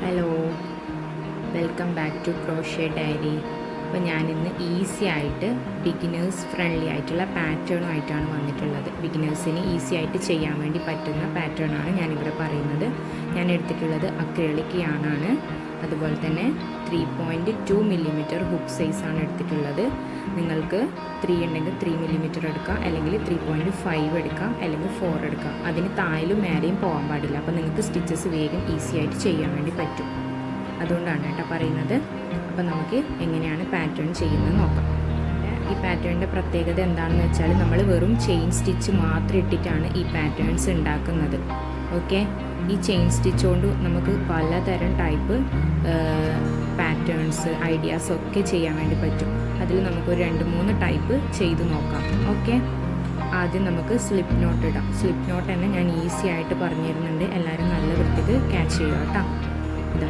Hello, welcome back to crochet diary. അപ്പോൾ ഞാനിന്ന് easy ആയിട്ട് ബിഗിനേഴ്സ് ഫ്രണ്ട്ലി ആയിട്ടുള്ള പാറ്റേണുമായിട്ടാണ് വന്നിട്ടുള്ളത്. ബിഗിനേഴ്സിന് ഈസി ആയിട്ട് ചെയ്യാൻ വേണ്ടി പറ്റുന്ന പാറ്റേണാണ് ഞാനിവിടെ പറയുന്നത്. ഞാൻ എടുത്തിട്ടുള്ളത് അക്രിലിക് യാണാണ്. അതുപോലെ തന്നെ 3.2 മില്ലിമീറ്റർ ഹുക്ക് സൈസാണ് എടുത്തിട്ടുള്ളത്. നിങ്ങൾക്ക് 3 ഉണ്ടെങ്കിൽ 3 മില്ലിമീറ്റർ എടുക്കാം, അല്ലെങ്കിൽ 3.5 എടുക്കാം, അല്ലെങ്കിൽ 4 എടുക്കാം. അതിന് താഴെയും മേലെയും പോകാൻ പാടില്ല. അപ്പോൾ നിങ്ങൾക്ക് സ്റ്റിച്ചസ് വേഗം ഈസി ആയിട്ട് ചെയ്യാൻ വേണ്ടി പറ്റും. അതുകൊണ്ടാണ് കേട്ടോ പറയുന്നത്. അപ്പോൾ നമുക്ക് എങ്ങനെയാണ് പാറ്റേൺ ചെയ്യുന്നത് നോക്കാം. ഈ പാറ്റേണിൻ്റെ പ്രത്യേകത എന്താണെന്ന് വെച്ചാൽ നമ്മൾ വെറും ചെയിൻ സ്റ്റിച്ച് മാത്രം ഇട്ടിട്ടാണ് ഈ പാറ്റേൺസ് ഉണ്ടാക്കുന്നത്. ഓക്കെ, ഈ ചെയിൻ സ്റ്റിച്ച് കൊണ്ട് നമുക്ക് പലതരം ടൈപ്പ് പാറ്റേൺസ് ഐഡിയാസ് ഒക്കെ ചെയ്യാൻ വേണ്ടി പറ്റും. അതിൽ നമുക്കൊരു 2-3 ടൈപ്പ് ചെയ്ത് നോക്കാം. ഓക്കെ, ആദ്യം നമുക്ക് സ്ലിപ്പ് നോട്ട് ഇടാം. സ്ലിപ്പ് നോട്ട് തന്നെ ഞാൻ ഈസി ആയിട്ട് പറഞ്ഞു തരുന്നുണ്ട്. എല്ലാവരും നല്ല വൃത്തിക്ക് ക്യാച്ച് ചെയ്യുക കേട്ടോ.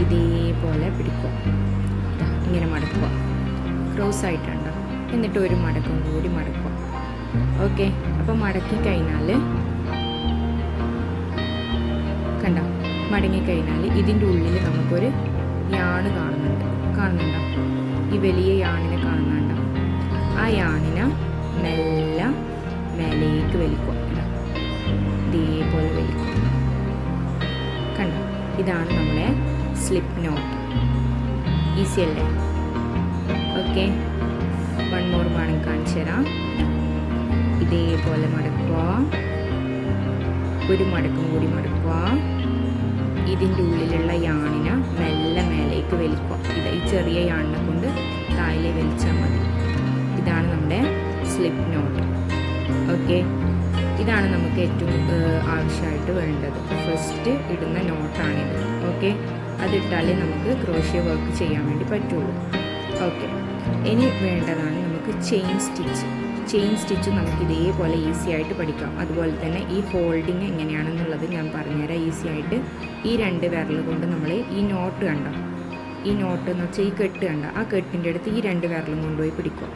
ഇതേപോലെ പിടിക്കുക, ഇങ്ങനെ മടക്കുക, ക്രോസ് ആയിട്ടുണ്ടോ, എന്നിട്ട് ഒരു മടക്കും കൂടി മടക്കുക. ഓക്കെ, അപ്പോൾ മടക്കി കഴിഞ്ഞാൽ കണ്ടോ, മടങ്ങിക്കഴിഞ്ഞാൽ ഇതിൻ്റെ ഉള്ളിൽ നമുക്കൊരു യാണ് കാണുന്നുണ്ടോ? ഈ വലിയ യാണിനെ കാണുന്നുണ്ടോ? ആ യാണിനെ മെല്ലെ മേലേക്ക് വലിക്കുക. ഇതേപോലെ വലിക്കുക. കണ്ടോ, ഇതാണ് നമ്മുടെ സ്ലിപ്പ് നോട്ട്. ഈസി അല്ലേ? ഓക്കെ, 1 മോർ വേണമെങ്കിൽ കാണിച്ചു തരാം. ഇതേപോലെ മടക്കുക, ഒരു മടക്കും കൂടി മടക്കുക. ഇതിൻ്റെ ഉള്ളിലുള്ള യാണിനെ മെല്ലെ മേലേക്ക് വലിക്കുക. ഈ ചെറിയ യാണിനെ കൊണ്ട് താഴെ വലിച്ചാൽ മതി. ഇതാണ് നമ്മുടെ സ്ലിപ്പ് നോട്ട്. ഓക്കെ, ഇതാണ് നമുക്ക് ഏറ്റവും ആവശ്യമായിട്ട് വേണ്ടത്. ഫസ്റ്റ് ഇടുന്ന നോട്ടാണിത്. ഓക്കെ, അതിട്ടാലേ നമുക്ക് ക്രോഷ്യ വർക്ക് ചെയ്യാൻ വേണ്ടി പറ്റുള്ളൂ. ഓക്കെ, ഇനി വേണ്ടതാണ് നമുക്ക് ചെയിൻ സ്റ്റിച്ച്. ചെയിൻ സ്റ്റിച്ച് നമുക്ക് ഇതേപോലെ ഈസി ആയിട്ട് പഠിക്കാം. അതുപോലെ തന്നെ ഈ ഹോൾഡിങ് എങ്ങനെയാണെന്നുള്ളത് ഞാൻ പറഞ്ഞുതരാം ഈസി ആയിട്ട്. ഈ 2 വിരൽ കൊണ്ട് നമ്മൾ ഈ നോട്ട് കണ്ടോ, ഈ നോട്ട് എന്ന് വെച്ചാൽ ഈ കെട്ട് കണ്ട, ആ കെട്ടിൻ്റെ അടുത്ത് ഈ 2 വിരലും കൊണ്ടുപോയി പിടിക്കുക.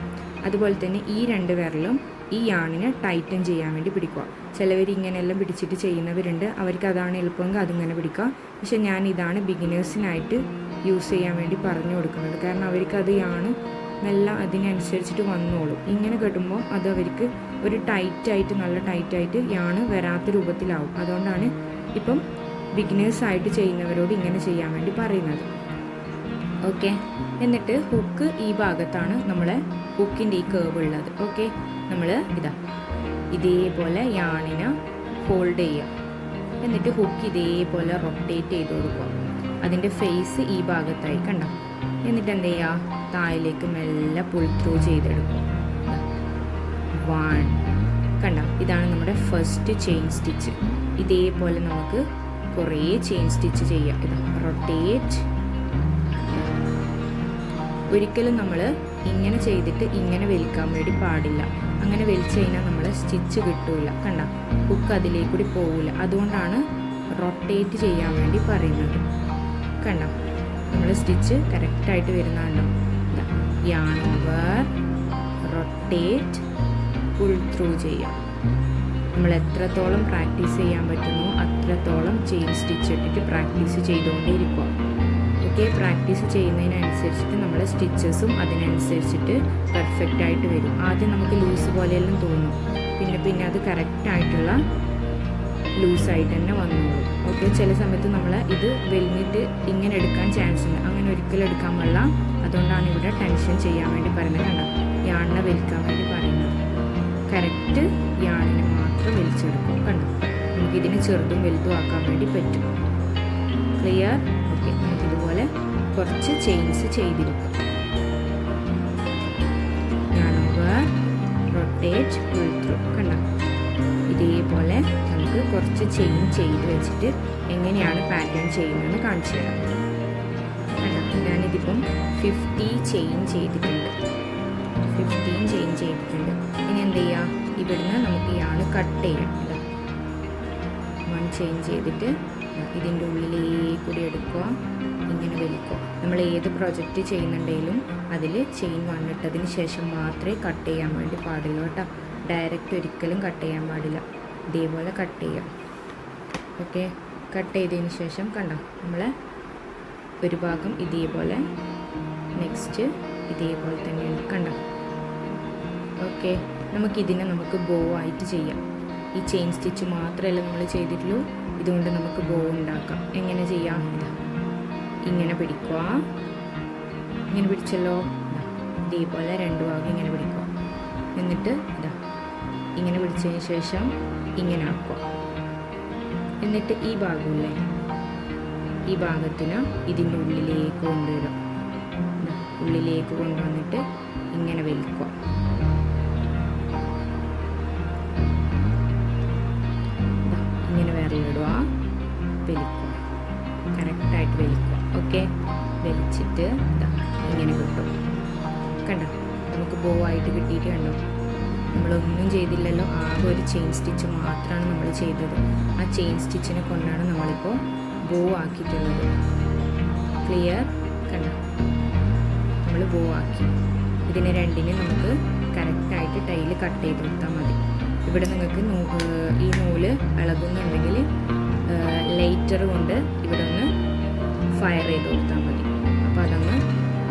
അതുപോലെ തന്നെ ഈ 2 വിരലും ഈ യാണിനെ ടൈറ്റൻ ചെയ്യാൻ വേണ്ടി പിടിക്കുക. ചിലവർ ഇങ്ങനെയെല്ലാം പിടിച്ചിട്ട് ചെയ്യുന്നവരുണ്ട്, അവർക്ക് അതാണ് എളുപ്പമെങ്കിൽ അതിങ്ങനെ പിടിക്കുക. പക്ഷെ ഞാൻ ഇതാണ് ബിഗിനേഴ്സിനായിട്ട് യൂസ് ചെയ്യാൻ വേണ്ടി പറഞ്ഞു കൊടുക്കുന്നത്. കാരണം അവർക്ക് അത് യാണ് നല്ല അതിനനുസരിച്ചിട്ട് വന്നോളും. ഇങ്ങനെ കെട്ടുമ്പോൾ അത് അവർക്ക് ഒരു ടൈറ്റായിട്ട് നല്ല ടൈറ്റായിട്ട് യാണ് വരാത്ത രൂപത്തിലാവും. അതുകൊണ്ടാണ് ഇപ്പം ബിഗിനേഴ്സായിട്ട് ചെയ്യുന്നവരോട് ഇങ്ങനെ ചെയ്യാൻ വേണ്ടി പറയുന്നത്. ഓക്കെ, എന്നിട്ട് ഹുക്ക് ഈ ഭാഗത്താണ് നമ്മളെ ഹുക്കിൻ്റെ ഈ കേവ് ഉള്ളത്. ഓക്കെ, നമ്മൾ ഇതേപോലെ യാണിനെ ഹോൾഡ് ചെയ്യുക. എന്നിട്ട് ഹുക്ക് ഇതേപോലെ റൊട്ടേറ്റ് ചെയ്ത് കൊടുക്കുക. അതിൻ്റെ ഫേസ് ഈ ഭാഗത്തായി കണ്ടോ. എന്നിട്ട് എന്ത് ചെയ്യുക, താഴേക്ക് മെല്ലെ പുൾ ത്രൂ ചെയ്തെടുക്കും. 1 കണ്ടോ, ഇതാണ് നമ്മുടെ ഫസ്റ്റ് ചെയിൻ സ്റ്റിച്ച്. ഇതേപോലെ നമുക്ക് കുറേ ചെയിൻ സ്റ്റിച്ച് ചെയ്യാം. റൊട്ടേറ്റ്. ഒരിക്കലും നമ്മൾ ഇങ്ങനെ ചെയ്തിട്ട് ഇങ്ങനെ വലിക്കാൻ വേണ്ടി പാടില്ല. അങ്ങനെ വലിച്ചു കഴിഞ്ഞാൽ നമ്മൾ സ്റ്റിച്ച് കിട്ടില്ല. കണ്ട, ഹുക്ക് അതിലേക്ക് കൂടി പോവില്ല. അതുകൊണ്ടാണ് റൊട്ടേറ്റ് ചെയ്യാൻ വേണ്ടി പറയുന്നത്. കണ്ട, നമ്മൾ സ്റ്റിച്ച് കറക്റ്റായിട്ട് വരുന്നുണ്ടോ? Yarn over, rotate, pull through ചെയ്യാം. നമ്മൾ എത്രത്തോളം പ്രാക്ടീസ് ചെയ്യാൻ പറ്റുമോ അത്രത്തോളം ചെയിൻ സ്റ്റിച്ച് ഇട്ടിട്ട് പ്രാക്ടീസ് ചെയ്തുകൊണ്ടേയിരിക്കുക. ഓക്കെ, പ്രാക്ടീസ് ചെയ്യുന്നതിനനുസരിച്ചിട്ട് നമ്മളെ സ്റ്റിച്ചസും അതിനനുസരിച്ചിട്ട് പെർഫെക്റ്റ് ആയിട്ട് വരും. ആദ്യം നമുക്ക് ലൂസ് പോലെയെല്ലാം തോന്നും, പിന്നെ അത് കറക്റ്റായിട്ടുള്ള ലൂസായിട്ട് തന്നെ വന്നോളും. ഓക്കെ, ചില സമയത്ത് നമ്മൾ ഇത് വലിഞ്ഞിട്ട് ഇങ്ങനെ എടുക്കാൻ ചാൻസ് ഉണ്ട്. അങ്ങനെ ഒരിക്കലും എടുക്കാൻ പാടില്ല. അതുകൊണ്ടാണ് ഇവിടെ ടെൻഷൻ ചെയ്യാൻ വേണ്ടി പറയുന്നത്. കണ്ട, യാണിനെ വലിക്കാൻ വേണ്ടി പറയുന്നത്. കറക്റ്റ് യാണിനെ മാത്രം വലിച്ചെടുക്കും. കണ്ടോ, നമുക്കിതിനെ ചെറുതും വലുതും ആക്കാൻ വേണ്ടി പറ്റും. ക്ലിയർ? ഓക്കെ, നമുക്കിതുപോലെ കുറച്ച് ചെയിൻസ് ചെയ്തെടുക്കും. Yarn over, rotate, pull through. കണ്ടോ, ഇതേപോലെ നമുക്ക് കുറച്ച് ചെയിൻ ചെയ്ത് വെച്ചിട്ട് എങ്ങനെയാണ് പാറ്റേൺ ചെയ്യുന്നതെന്ന് കാണിച്ചു തരാം. കണ്ടോ, ഞാനിതിപ്പം 15 ചെയിൻ ചെയ്തിട്ടുണ്ട്. 15 ചെയിൻ ചെയ്തിട്ടുണ്ട്. ഇനി എന്ത് ചെയ്യുക, ഇവിടുന്ന് നമുക്ക് യാണ് കട്ട് ചെയ്യാം. 1 ചെയിൻ ചെയ്തിട്ട് ഇതിൻ്റെ ഉള്ളിലേക്കൂടി എടുക്കുക, ഇങ്ങനെ വലിക്കുക. നമ്മൾ ഏത് പ്രൊജക്റ്റ് ചെയ്യുന്നുണ്ടെങ്കിലും അതിൽ ചെയിൻ 1 ഇട്ടതിന് ശേഷം മാത്രമേ കട്ട് ചെയ്യാൻ വേണ്ടി പാടുള്ളൂ കേട്ടോ. ഡയറക്റ്റ് ഒരിക്കലും കട്ട് ചെയ്യാൻ പാടില്ല. ഇതേപോലെ കട്ട് ചെയ്യാം. ഓക്കെ, കട്ട് ചെയ്തതിന് ശേഷം കണ്ടോ നമ്മൾ ഒരു ഭാഗം ഇതേപോലെ, നെക്സ്റ്റ് ഇതേപോലെ തന്നെയുണ്ട്, കണ്ടോ? ഓക്കെ, നമുക്ക് ബോ ആയിട്ട് ചെയ്യാം. ഈ ചെയിൻ സ്റ്റിച്ച് മാത്രമല്ല നമ്മൾ ചെയ്തിട്ടുള്ളൂ, ഇതുകൊണ്ട് നമുക്ക് ബോ ഉണ്ടാക്കാം. എങ്ങനെ ചെയ്യാം? ഇങ്ങനെ പിടിക്കുക, ഇങ്ങനെ പിടിച്ചല്ലോ, ഇതേപോലെ രണ്ട് ഭാഗം ഇങ്ങനെ പിടിക്കുക. എന്നിട്ട് ഇങ്ങനെ പിടിച്ചതിന് ശേഷം ഇങ്ങനെ ആക്കുക. എന്നിട്ട് ഈ ഭാഗമില്ലേ, ഈ ഭാഗത്തിന് ഇതിൻ്റെ ഉള്ളിലേക്ക് കൊണ്ടുവരും. ഉള്ളിലേക്ക് കൊണ്ടുവന്നിട്ട് ഇങ്ങനെ വലിക്കുക. ഇങ്ങനെ വിരലിടുക, വലിക്കുക, കറക്റ്റായിട്ട് വലിക്കുക. ഓക്കെ, വലിച്ചിട്ട് ഇങ്ങനെ കിട്ടും. കണ്ടോ, നമുക്ക് ബോ ആയിട്ട് കിട്ടിയിട്ട് കണ്ടോ? നമ്മളൊന്നും ചെയ്തില്ലല്ലോ, ആകെ ഒരു ചെയിൻ സ്റ്റിച്ച് മാത്രമാണ് നമ്മൾ ചെയ്തത്. ആ ചെയിൻ സ്റ്റിച്ചിനെ കൊണ്ടാണ് നമ്മളിപ്പോൾ ബോ ആക്കിയിട്ടുള്ളത്. ക്ലിയർ? കണ്ടോ, നമ്മൾ ബോ ആക്കി. ഇതിനെ രണ്ടിനും നമുക്ക് കറക്റ്റായിട്ട് ടൈല് കട്ട് ചെയ്ത് കൊടുത്താൽ മതി. ഇവിടെ നിങ്ങൾക്ക് ഈ നൂല് ഇളകുന്നുണ്ടെങ്കിൽ ലൈറ്റർ കൊണ്ട് ഇവിടെ ഒന്ന് ഫയർ ചെയ്ത് കൊടുത്താൽ മതി. അപ്പോൾ അതങ്ങ്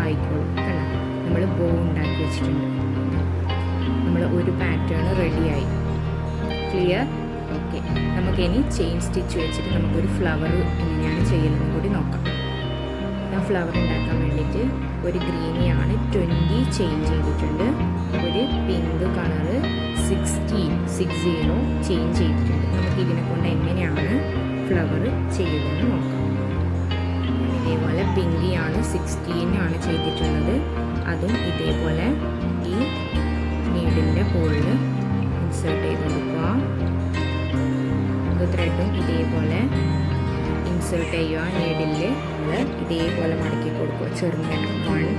ആയിക്കോളും. കണ്ടോ, നമ്മൾ ബോ ഉണ്ടാക്കി വെച്ചിട്ടുണ്ട്. നമ്മൾ ഒരു പാറ്റേൺ റെഡിയായി. ക്ലിയർ? ഓക്കെ, നമുക്കിനി ചെയിൻ സ്റ്റിച്ച് വെച്ചിട്ട് നമുക്കൊരു ഫ്ലവർ എങ്ങനെയാണ് ചെയ്യലെന്ന് കൂടി നോക്കാം. ഞാൻ ഫ്ലവർ ഉണ്ടാക്കാൻ വേണ്ടിയിട്ട് ഒരു ഗ്രീനിയാണ് 20 ചെയിൻ ചെയ്തിട്ടുണ്ട്, ഒരു പിങ്ക് കളറ് 60 ചെയിൻ ചെയ്തിട്ടുണ്ട്. നമുക്ക് ഇതിനെ കൊണ്ട് എങ്ങനെയാണ് ഫ്ലവർ ചെയ്യുന്നതെന്ന് നോക്കാം. ഇതേപോലെ പിങ്കിയാണ് 16 ചെയ്തിട്ടുള്ളത്. അതും ഇതേപോലെ ഈ നീഡിൻ്റെ ഹോളിൽ ഇൻസേർട്ട് ചെയ്ത് കൊടുക്കുക. ത്രെഡും ഇതേപോലെ ഇൻസേർട്ട് ചെയ്യുക. നീഡിൽ നമ്മൾ ഇതേപോലെ മടക്കി കൊടുക്കുക. ചെറുങ്ങനെ 1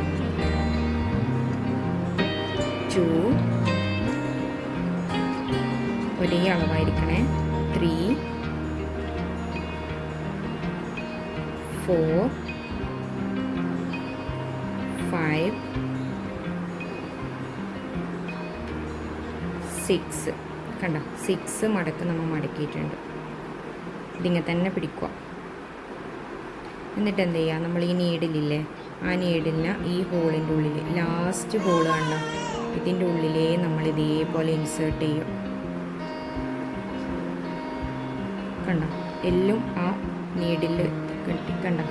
2 ഒരേ അളവായിരിക്കണേ, 3 4 5 6. കണ്ടോ, 6 മടക്ക് നമ്മൾ മടക്കിയിട്ടുണ്ട്. ഇതിങ്ങനെ തന്നെ പിടിക്കുക. എന്നിട്ട് എന്ത് ചെയ്യുക, നമ്മൾ ഈ നീഡിലില്ലേ, ആ നീഡിലിന് ഈ ഹോളിൻ്റെ ഉള്ളിൽ ലാസ്റ്റ് ഹോൾ കണ്ടോ, ഇതിൻ്റെ ഉള്ളിലേ നമ്മൾ ഇതേപോലെ ഇൻസേർട്ട് ചെയ്യും. കണ്ടോ, എല്ലാം ആ നീഡിൽ കെട്ടി. കണ്ടോ,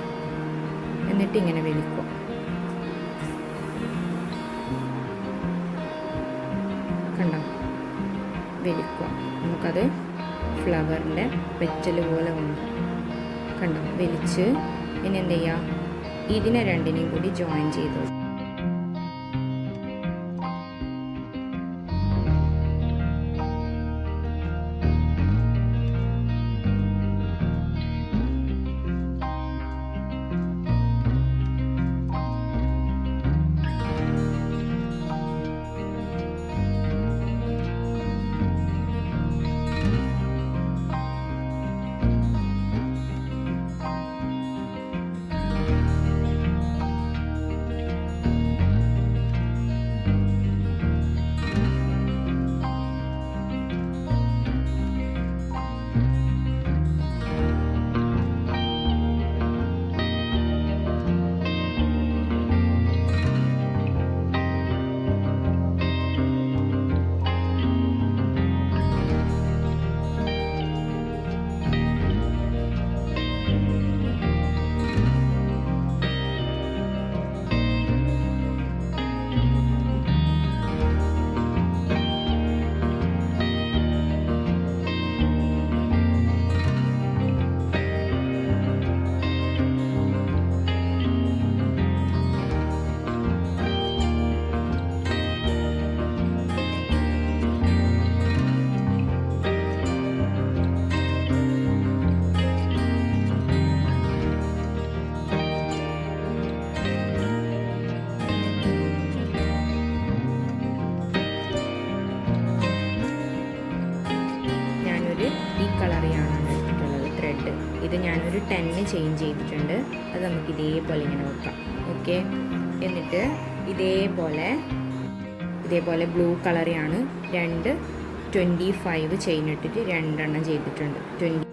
എന്നിട്ട് ഇങ്ങനെ വലിക്കുക. കണ്ടോ, വലിക്കുക. നമുക്കത് ഫ്ലവറിൻ്റെ പെറ്റൽ പോലെ വന്നു. കണ്ടോ, വലിച്ച് ഇനി എന്ത് ചെയ്യുക, ഇതിനെ രണ്ടിനെയും കൂടി ജോയിൻ ചെയ്തു. ഇത് ഞാനൊരു 10 ചേഞ്ച് ചെയ്തിട്ടുണ്ട്. അത് നമുക്ക് ഇതേപോലെ ഇങ്ങനെ വെക്കാം. ഓക്കെ, എന്നിട്ട് ഇതേപോലെ ബ്ലൂ കളറിയാണ് 2 25 ചെയിൻ ഇട്ടിട്ട് 2 എണ്ണം ചെയ്തിട്ടുണ്ട്. 20